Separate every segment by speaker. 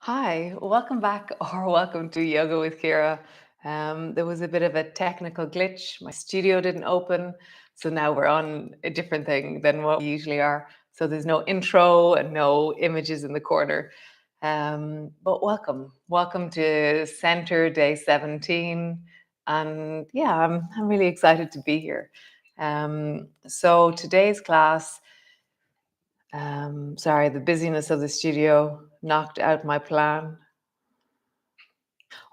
Speaker 1: Hi, welcome back or welcome to Yoga with Ciara. There was a bit of a technical glitch. My studio didn't open, so now we're on a different thing than what we usually are. So there's no intro and no images in the corner. But welcome to Center Day 17. And yeah, I'm really excited to be here. So today's class, sorry, the busyness of the studio knocked out my plan.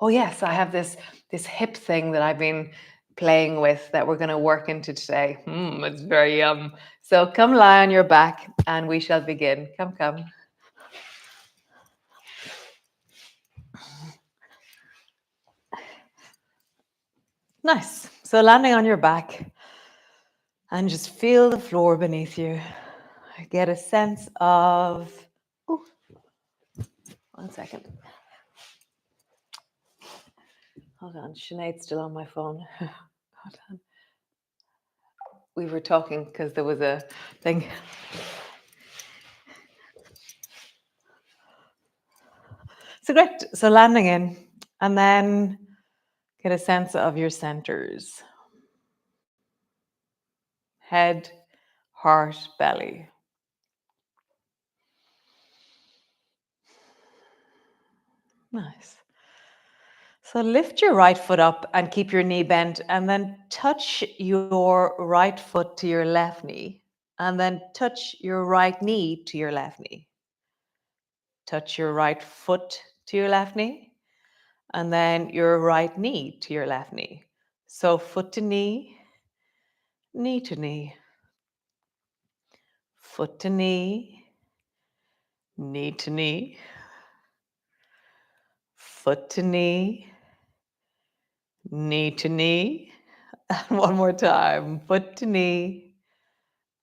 Speaker 1: Oh yes, I have this hip thing that I've been playing with that we're going to work into today. It's very yum. So come lie on your back and we shall begin. Come. Nice. So landing on your back and just feel the floor beneath you. Get a sense of, oh, 1 second. Hold on, Sinead's still on my phone. Hold on. We were talking because there was a thing. So great. So landing in, and then get a sense of your centers. Head, heart, belly. Nice. So lift your right foot up and keep your knee bent, and then touch your right foot to your left knee, and then touch your right knee to your left knee. Touch your right foot to your left knee, and then your right knee to your left knee. So foot to knee, knee to knee, foot to knee, knee to knee, foot to knee, knee to knee. And one more time, foot to knee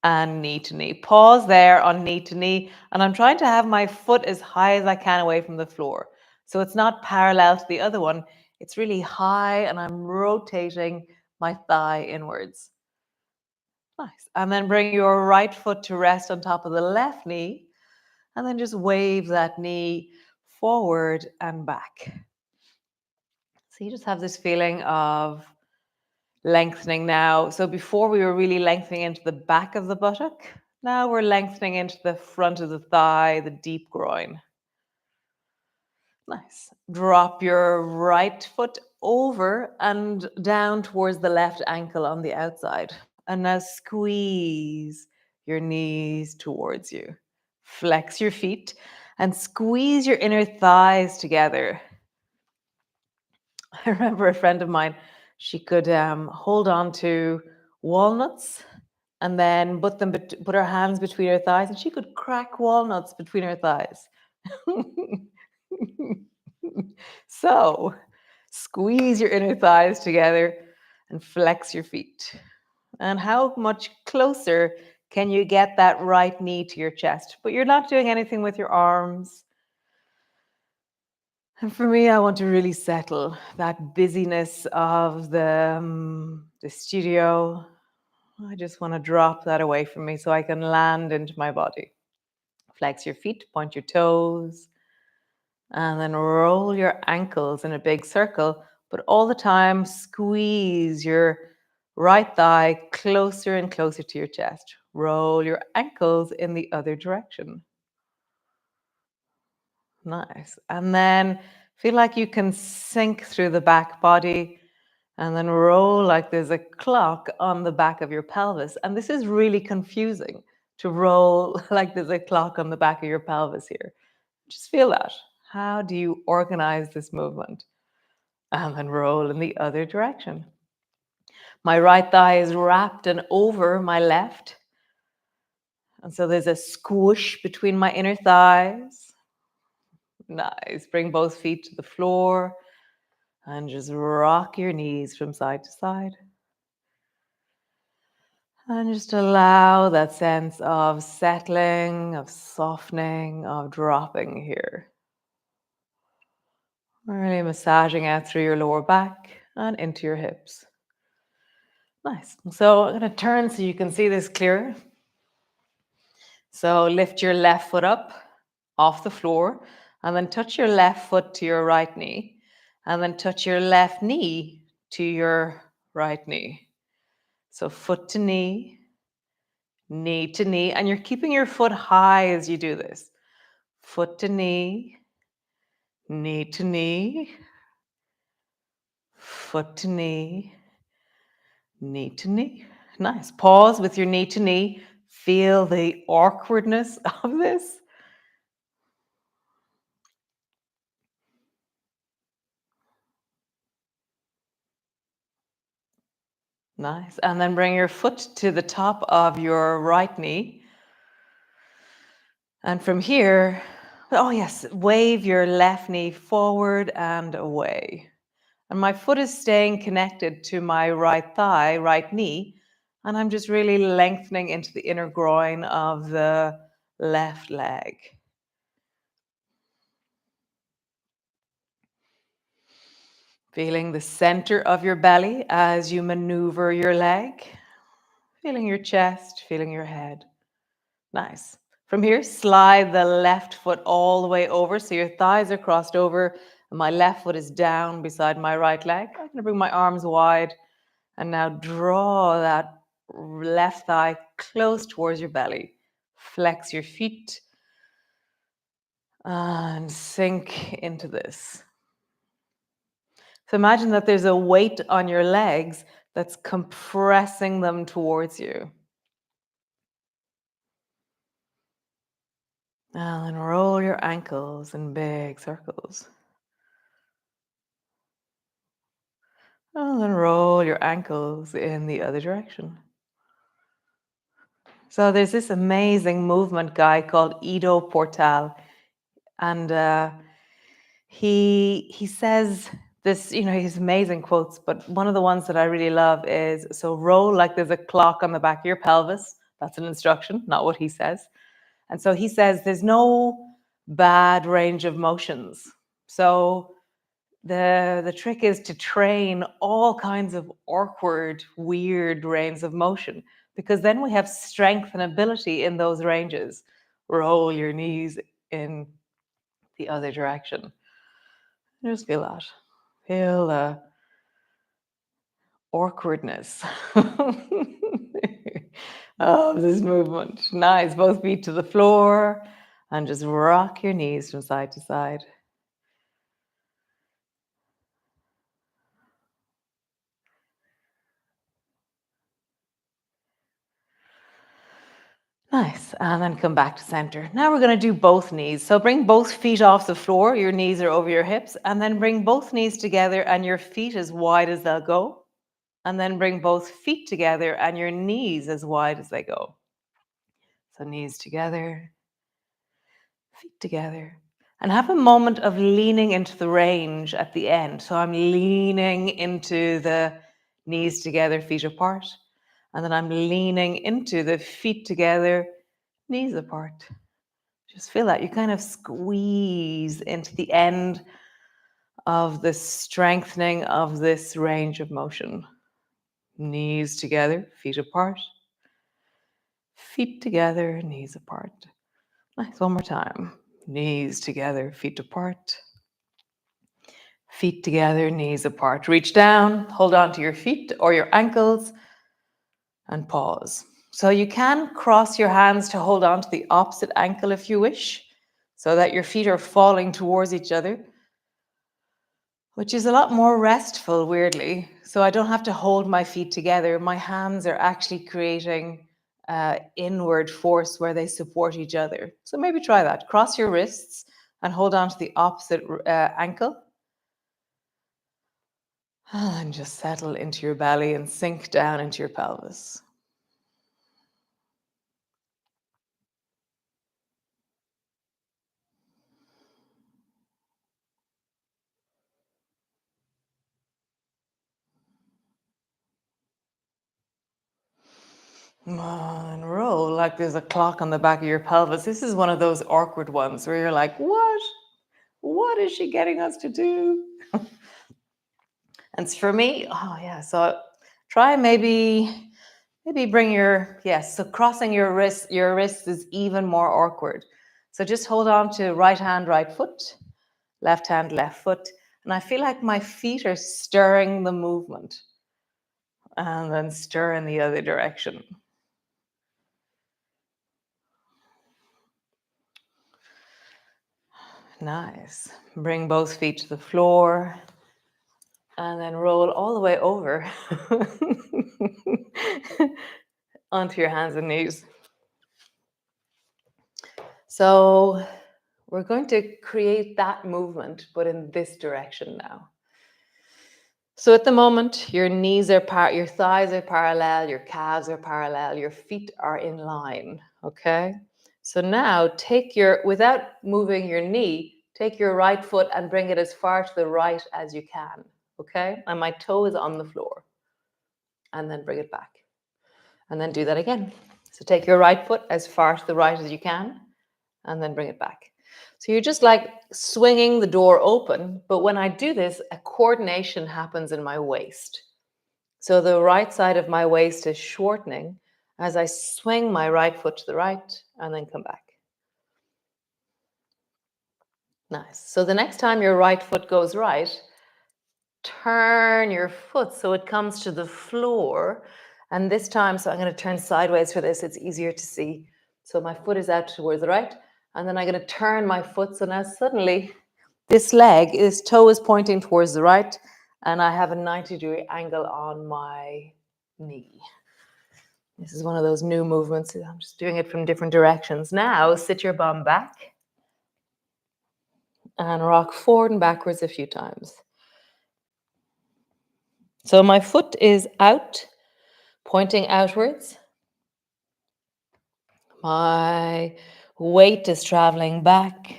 Speaker 1: and knee to knee. Pause there on knee to knee. And I'm trying to have my foot as high as I can away from the floor. So it's not parallel to the other one. It's really high and I'm rotating my thigh inwards. Nice. And then bring your right foot to rest on top of the left knee. And then just wave that knee forward and back. So you just have this feeling of lengthening now. So before we were really lengthening into the back of the buttock. Now we're lengthening into the front of the thigh, the deep groin. Nice. Drop your right foot over and down towards the left ankle on the outside. And now squeeze your knees towards you. Flex your feet and squeeze your inner thighs together. I remember a friend of mine, she could hold on to walnuts and then put her hands between her thighs, and she could crack walnuts between her thighs. So squeeze your inner thighs together and flex your feet. And how much closer can you get that right knee to your chest? But you're not doing anything with your arms. And for me, I want to really settle that busyness of the studio. I just want to drop that away from me so I can land into my body. Flex your feet, point your toes, and then roll your ankles in a big circle. But all the time, squeeze your right thigh closer and closer to your chest. Roll your ankles in the other direction. Nice. And then feel like you can sink through the back body and then roll like there's a clock on the back of your pelvis. And this is really confusing to roll like there's a clock on the back of your pelvis here. Just feel that. How do you organize this movement? And then roll in the other direction. My right thigh is wrapped and over my left. And so there's a squish between my inner thighs. Nice. Bring both feet to the floor and just rock your knees from side to side. And just allow that sense of settling, of softening, of dropping here. Really massaging out through your lower back and into your hips. Nice. So I'm going to turn so you can see this clearer. So lift your left foot up off the floor And then touch your left foot to your right knee. And then touch your left knee to your right knee. So foot to knee, knee to knee. And you're keeping your foot high as you do this. Foot to knee to knee, foot to knee to knee. Nice. Pause with your knee to knee. Feel the awkwardness of this. Nice. And then bring your foot to the top of your right knee. And from here, oh yes, wave your left knee forward and away. And my foot is staying connected to my right thigh, right knee. And I'm just really lengthening into the inner groin of the left leg. Feeling the center of your belly as you maneuver your leg. Feeling your chest, feeling your head. Nice. From here, slide the left foot all the way over so your thighs are crossed over and my left foot is down beside my right leg. I'm going to bring my arms wide and now draw that left thigh close towards your belly. Flex your feet and sink into this. So imagine that there's a weight on your legs that's compressing them towards you. And then roll your ankles in big circles. And then roll your ankles in the other direction. So there's this amazing movement guy called Ido Portal. And he says this, you know, he's amazing quotes, but one of the ones that I really love is, so roll like there's a clock on the back of your pelvis. That's an instruction, not what he says. And so he says there's no bad range of motions. So the trick is to train all kinds of awkward, weird ranges of motion, because then we have strength and ability in those ranges. Roll your knees in the other direction. Just feel that. Feel the awkwardness of this movement. Nice. Both feet to the floor and just rock your knees from side to side. Nice. And then come back to center. Now we're going to do both knees. So bring both feet off the floor. Your knees are over your hips. And then bring both knees together and your feet as wide as they'll go. And then bring both feet together and your knees as wide as they go. So knees together, feet together. And have a moment of leaning into the range at the end. So I'm leaning into the knees together, feet apart. And then I'm leaning into the feet together, knees apart. Just feel that. You kind of squeeze into the end of the strengthening of this range of motion. Knees together, feet apart. Feet together, knees apart. Nice. One more time. Knees together, feet apart. Feet together, knees apart. Reach down, hold on to your feet or your ankles, and pause. So you can cross your hands to hold on to the opposite ankle if you wish, so that your feet are falling towards each other, which is a lot more restful, weirdly. So I don't have to hold my feet together. My hands are actually creating inward force where they support each other. So maybe try that. Cross your wrists and hold on to the opposite ankle. And just settle into your belly and sink down into your pelvis. And roll like there's a clock on the back of your pelvis. This is one of those awkward ones where you're like, what? What is she getting us to do? And for me, oh yeah, so try maybe bring your, yes, so crossing your wrists is even more awkward. So just hold on to right hand, right foot, left hand, left foot. And I feel like my feet are stirring the movement and then stir in the other direction. Nice. Bring both feet to the floor and then roll all the way over onto your hands and knees. So we're going to create that movement, but in this direction now. So at the moment, your knees are your thighs are parallel, your calves are parallel, your feet are in line, okay? So now without moving your knee, take your right foot and bring it as far to the right as you can, okay? And my toe is on the floor. And then bring it back. And then do that again. So take your right foot as far to the right as you can, and then bring it back. So you're just like swinging the door open, but when I do this, a coordination happens in my waist. So the right side of my waist is shortening as I swing my right foot to the right and then come back. Nice. So the next time your right foot goes right, turn your foot so it comes to the floor. And this time, so I'm going to turn sideways for this, it's easier to see. So my foot is out towards the right, and then I'm going to turn my foot. So now suddenly this toe is pointing towards the right, and I have a 90-degree angle on my knee. This is one of those new movements. I'm just doing it from different directions. Now sit your bum back and rock forward and backwards a few times. So my foot is out, pointing outwards. My weight is traveling back.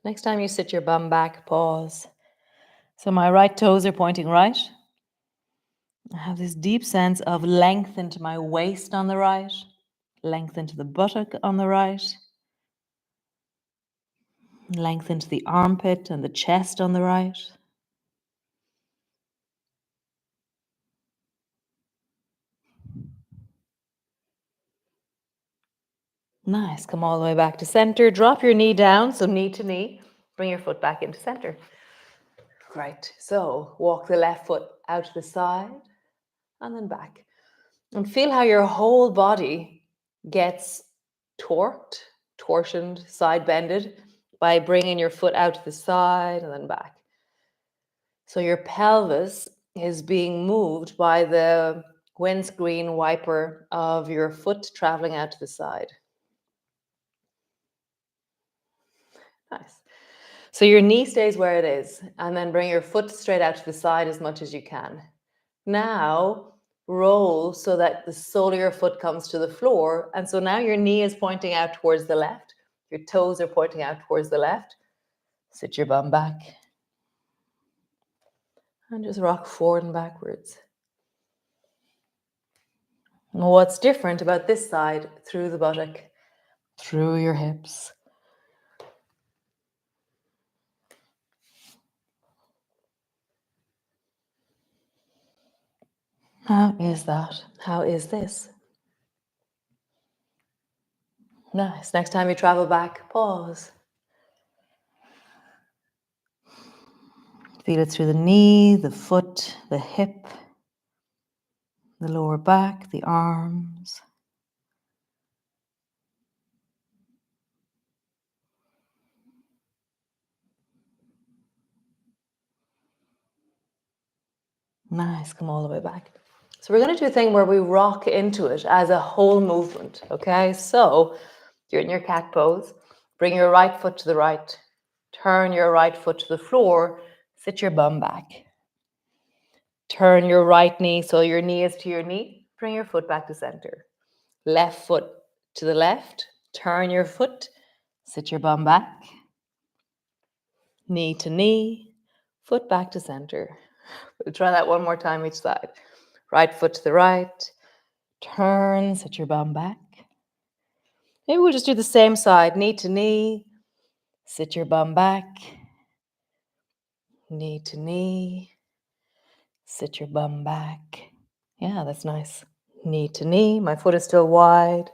Speaker 1: Next time you sit your bum back, pause. So my right toes are pointing right. I have this deep sense of length into my waist on the right, length into the buttock on the right, length into the armpit and the chest on the right. Nice. Come all the way back to center. Drop your knee down, so knee to knee. Bring your foot back into center. Great. So walk the left foot out to the side and then back. And feel how your whole body gets torsioned, side bended by bringing your foot out to the side and then back. So your pelvis is being moved by the windscreen wiper of your foot traveling out to the side. Nice. So your knee stays where it is, and then bring your foot straight out to the side as much as you can. Now roll so that the sole of your foot comes to the floor. And so now your knee is pointing out towards the left. Your toes are pointing out towards the left. Sit your bum back. And just rock forward and backwards. And what's different about this side? Through the buttock, through your hips. How is that? How is this? Nice. Next time you travel back, pause. Feel it through the knee, the foot, the hip, the lower back, the arms. Nice. Come all the way back. So we're going to do a thing where we rock into it as a whole movement. Okay. So you're in your cat pose. Bring your right foot to the right. Turn your right foot to the floor. Sit your bum back. Turn your right knee so your knee is to your knee. Bring your foot back to center. Left foot to the left. Turn your foot. Sit your bum back. Knee to knee. Foot back to center. We'll try that one more time each side. Right foot to the right. Turn. Sit your bum back. Maybe we'll just do the same side. Knee to knee. Sit your bum back. Knee to knee. Sit your bum back. Yeah, that's nice. Knee to knee. My foot is still wide.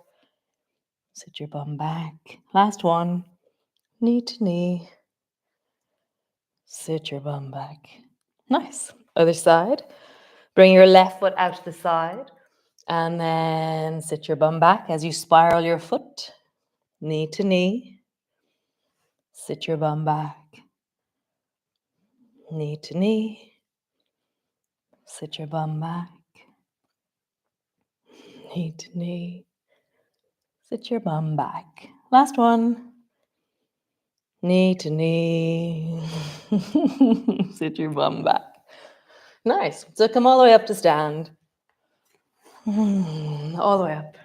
Speaker 1: Sit your bum back. Last one. Knee to knee. Sit your bum back. Nice. Other side. Bring your left foot out to the side. And then sit your bum back as you spiral your foot. Knee to knee. Sit your bum back. Knee to knee. Sit your bum back. Knee to knee. Sit your bum back. Last one. Knee to knee. Sit your bum back. Nice. So come all the way up to stand. All the way up.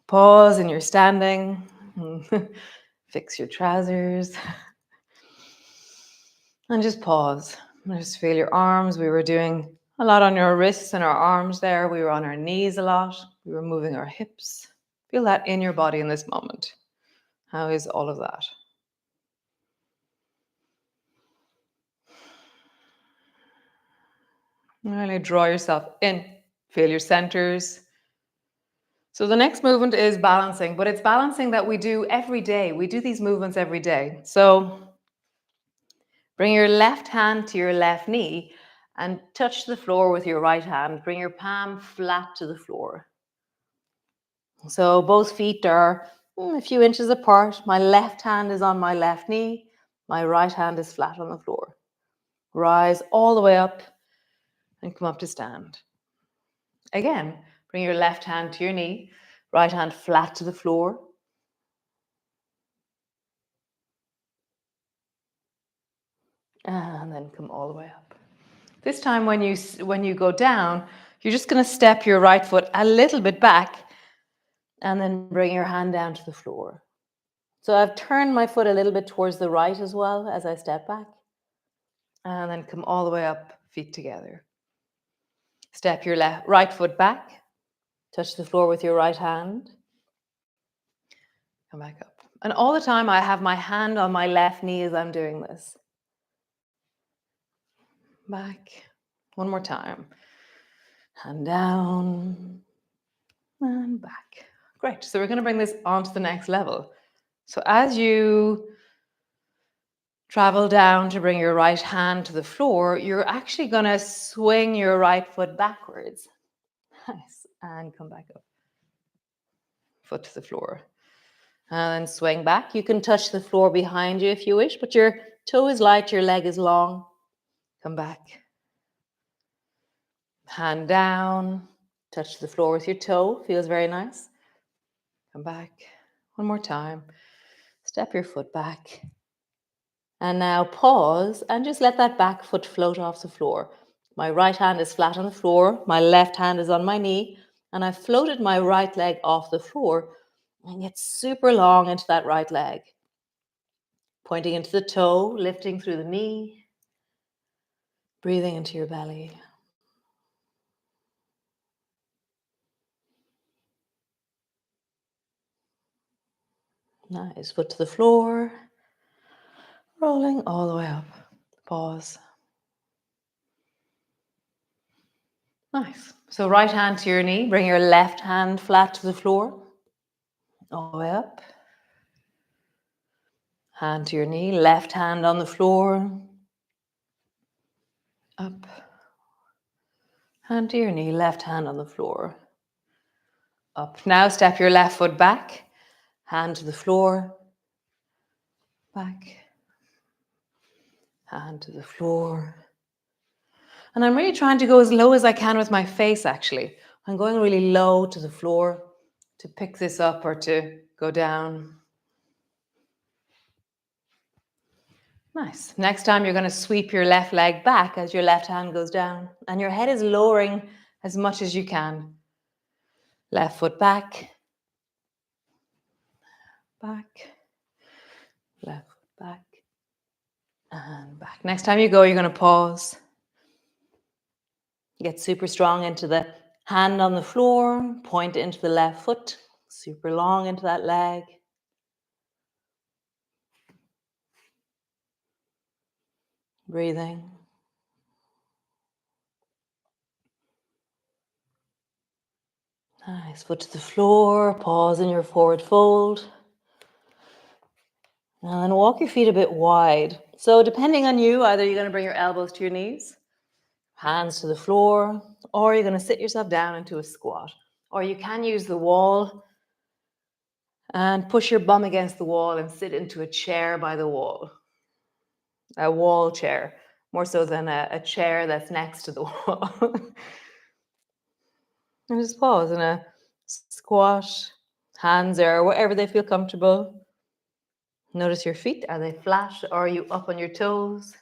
Speaker 1: Pause in your standing. Fix your trousers. And just pause. Just feel your arms. We were doing a lot on your wrists and our arms there. We were on our knees a lot. We were moving our hips. Feel that in your body in this moment. How is all of that? Really draw yourself in. Feel your centers. So the next movement is balancing, but it's balancing that we do every day. We do these movements every day. So bring your left hand to your left knee and touch the floor with your right hand. Bring your palm flat to the floor. So both feet are a few inches apart. My left hand is on my left knee. My right hand is flat on the floor. Rise all the way up and come up to stand. Again, bring your left hand to your knee, right hand flat to the floor. And then come all the way up. This time when you go down, you're just going to step your right foot a little bit back and then bring your hand down to the floor. So I've turned my foot a little bit towards the right as well as I step back. And then come all the way up, feet together. Step your right foot back. Touch the floor with your right hand. Come back up. And all the time I have my hand on my left knee as I'm doing this. Back. One more time. Hand down and back. Great. So we're going to bring this on to the next level. So as you travel down to bring your right hand to the floor, you're actually going to swing your right foot backwards. Nice. And come back up. Foot to the floor. And then swing back. You can touch the floor behind you if you wish, but your toe is light, your leg is long. Come back. Hand down. Touch the floor with your toe. Feels very nice. Come back. One more time. Step your foot back. And now pause and just let that back foot float off the floor. My right hand is flat on the floor. My left hand is on my knee. And I floated my right leg off the floor and get super long into that right leg. Pointing into the toe, lifting through the knee. Breathing into your belly. Nice. Foot to the floor. Rolling all the way up. Pause. Nice. So right hand to your knee. Bring your left hand flat to the floor. All the way up. Hand to your knee. Left hand on the floor. Up. Hand to your knee. Left hand on the floor. Up. Now step your left foot back. Hand to the floor. Back. Hand to the floor. And I'm really trying to go as low as I can with my face, actually. I'm going really low to the floor to pick this up or to go down. Nice. Next time you're going to sweep your left leg back as your left hand goes down. And your head is lowering as much as you can. Left foot back. Back. Left foot back. And back. Next time you go, you're going to pause. Get super strong into the hand on the floor. Point into the left foot. Super long into that leg. Breathing. Nice. Foot to the floor. Pause in your forward fold. And then walk your feet a bit wide. So depending on you, either you're going to bring your elbows to your knees, hands to the floor, or you're going to sit yourself down into a squat. Or you can use the wall and push your bum against the wall and sit into a chair by the wall. A wall chair, more so than a chair that's next to the wall. And just pause in a squat, hands are wherever they feel comfortable. Notice your feet. Are they flat or are you up on your toes?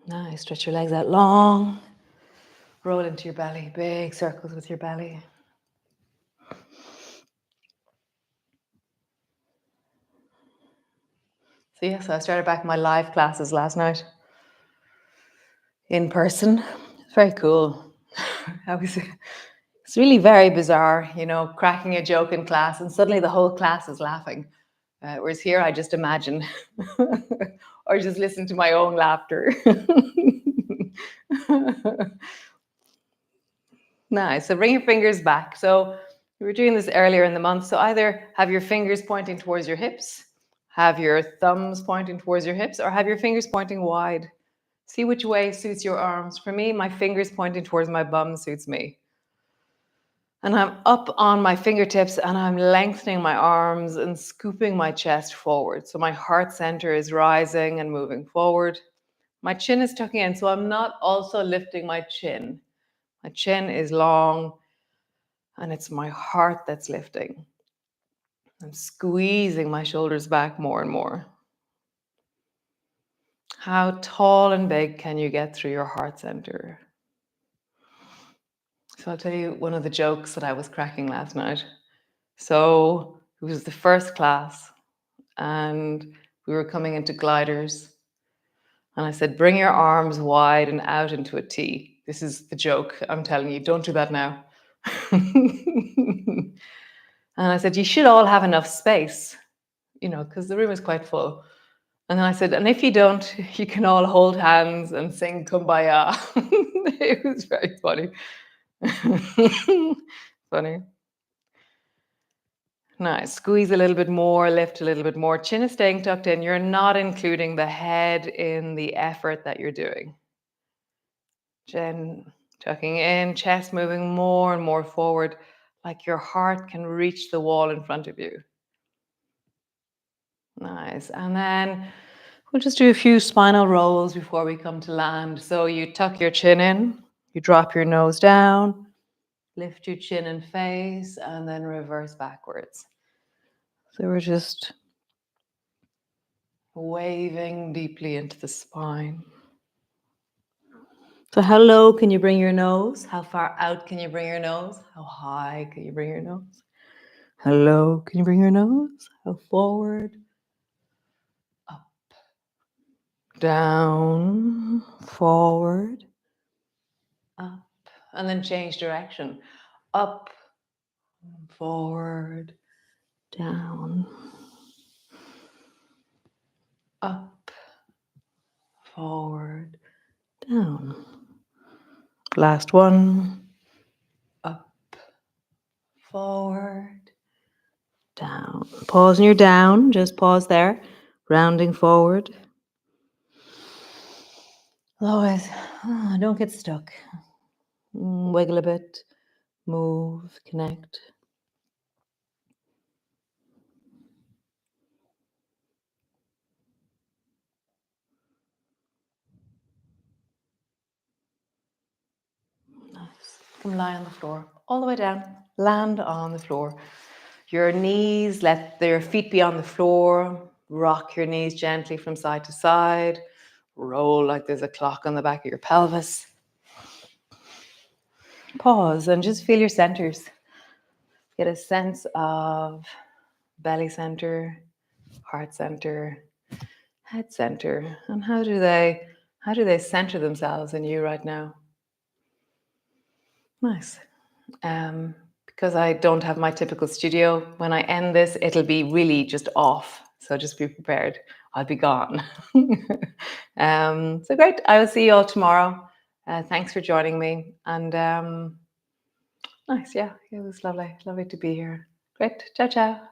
Speaker 1: Nice. Stretch your legs out long. Roll into your belly. Big circles with your belly. So yeah, so I started back my live classes last night in person. It's very cool. It's really very bizarre, you know, cracking a joke in class and suddenly the whole class is laughing. Whereas here I just imagine or just listen to my own laughter. Nice. So bring your fingers back. So we were doing this earlier in the month. So either have your fingers pointing towards your hips, have your thumbs pointing towards your hips, or have your fingers pointing wide. See which way suits your arms. For me, my fingers pointing towards my bum suits me. And I'm up on my fingertips and I'm lengthening my arms and scooping my chest forward. So my heart center is rising and moving forward. My chin is tucking in, so I'm not also lifting my chin. My chin is long and it's my heart that's lifting. I'm squeezing my shoulders back more and more. How tall and big can you get through your heart center? So I'll tell you one of the jokes that I was cracking last night. So it was the first class and we were coming into gliders. And I said, bring your arms wide and out into a T. This is the joke. I'm telling you, don't do that now. And I said, you should all have enough space, you know, because the room is quite full. And then I said, and if you don't, you can all hold hands and sing Kumbaya. It was very funny. Funny. Nice. Squeeze a little bit more, lift a little bit more. Chin is staying tucked in. You're not including the head in the effort that you're doing. Chin tucking in, chest moving more and more forward, like your heart can reach the wall in front of you. Nice. And then we'll just do a few spinal rolls before we come to land. So you tuck your chin in, you drop your nose down, lift your chin and face, and then reverse backwards. So we're just waving deeply into the spine. So how low can you bring your nose? How far out can you bring your nose? How high can you bring your nose? How low can you bring your nose? How forward? Up. Down. Forward. Up. And then change direction. Up. Forward. Down. Up. Forward. Down. Last one. Up. Forward. Down. Pause when you're down. Just pause there. Rounding forward. Always, don't get stuck. Wiggle a bit. Move. Connect. Nice. Come lie on the floor. All the way down. Land on the floor. Your knees, let your feet be on the floor. Rock your knees gently from side to side. Roll like there's a clock on the back of your pelvis. Pause and just feel your centers. Get a sense of belly center, heart center, head center, and how do they center themselves in you right now? Nice. because I don't have my typical studio. When I end this, it'll be really just off. So just be prepared. I'll be gone. So great. I will see you all tomorrow. Thanks for joining me. And nice. Yeah, it was lovely. Lovely to be here. Great. Ciao, ciao.